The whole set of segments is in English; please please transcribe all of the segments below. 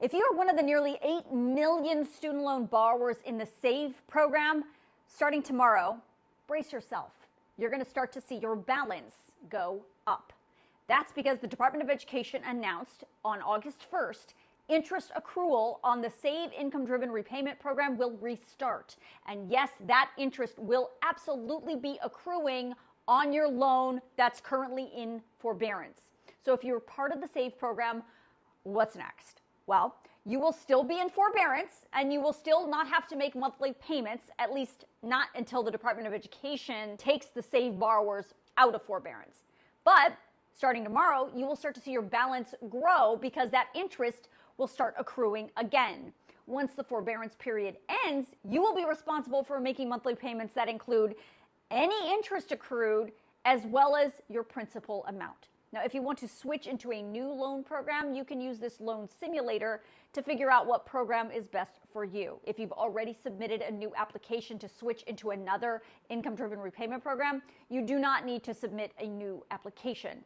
If you are one of the nearly 8 million student loan borrowers in the SAVE program, starting tomorrow, brace yourself. You're going to start to see your balance go up. That's because the Department of Education announced on August 1st, interest accrual on the SAVE income-driven repayment program will restart. And yes, that interest will absolutely be accruing on your loan that's currently in forbearance. So if you're part of the SAVE program, what's next? Well, you will still be in forbearance and you will still not have to make monthly payments, at least not until the Department of Education takes the SAVE borrowers out of forbearance. But starting tomorrow, you will start to see your balance grow because that interest will start accruing again. Once the forbearance period ends, you will be responsible for making monthly payments that include any interest accrued as well as your principal amount. Now, if you want to switch into a new loan program, you can use this loan simulator to figure out what program is best for you. If you've already submitted a new application to switch into another income-driven repayment program, you do not need to submit a new application.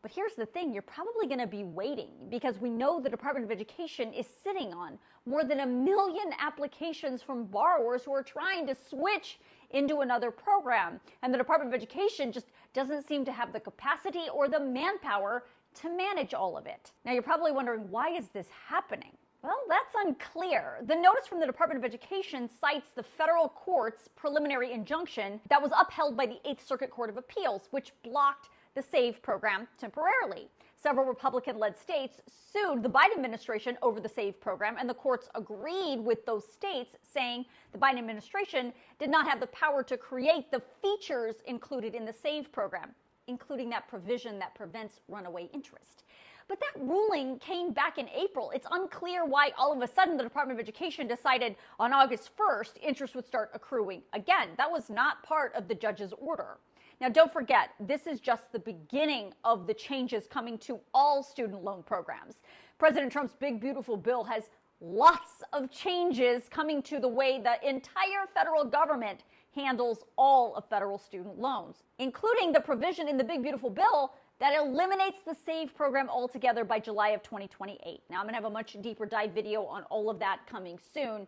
But here's the thing, you're probably going to be waiting because we know the Department of Education is sitting on more than 1 million applications from borrowers who are trying to switch into another program. And the Department of Education just doesn't seem to have the capacity or the manpower to manage all of it. Now, you're probably wondering, why is this happening? Well, that's unclear. The notice from the Department of Education cites the federal court's preliminary injunction that was upheld by the 8th Circuit Court of Appeals, which blocked the SAVE program temporarily. Several Republican-led states sued the Biden administration over the SAVE program, and the courts agreed with those states, saying the Biden administration did not have the power to create the features included in the SAVE program, including that provision that prevents runaway interest. But that ruling came back in April. It's unclear why all of a sudden the Department of Education decided on August 1st interest would start accruing again. That was not part of the judge's order. Now, don't forget, this is just the beginning of the changes coming to all student loan programs. President Trump's big, beautiful bill has lots of changes coming to the way the entire federal government handles all of federal student loans, including the provision in the big, beautiful bill that eliminates the SAVE program altogether by July of 2028. Now, I'm going to have a much deeper dive video on all of that coming soon.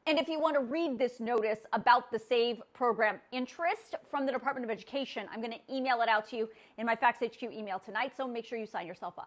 And if you want to read this notice about the SAVE program interest from the Department of Education, I'm going to email it out to you in my Facts HQ email tonight, so make sure you sign yourself up.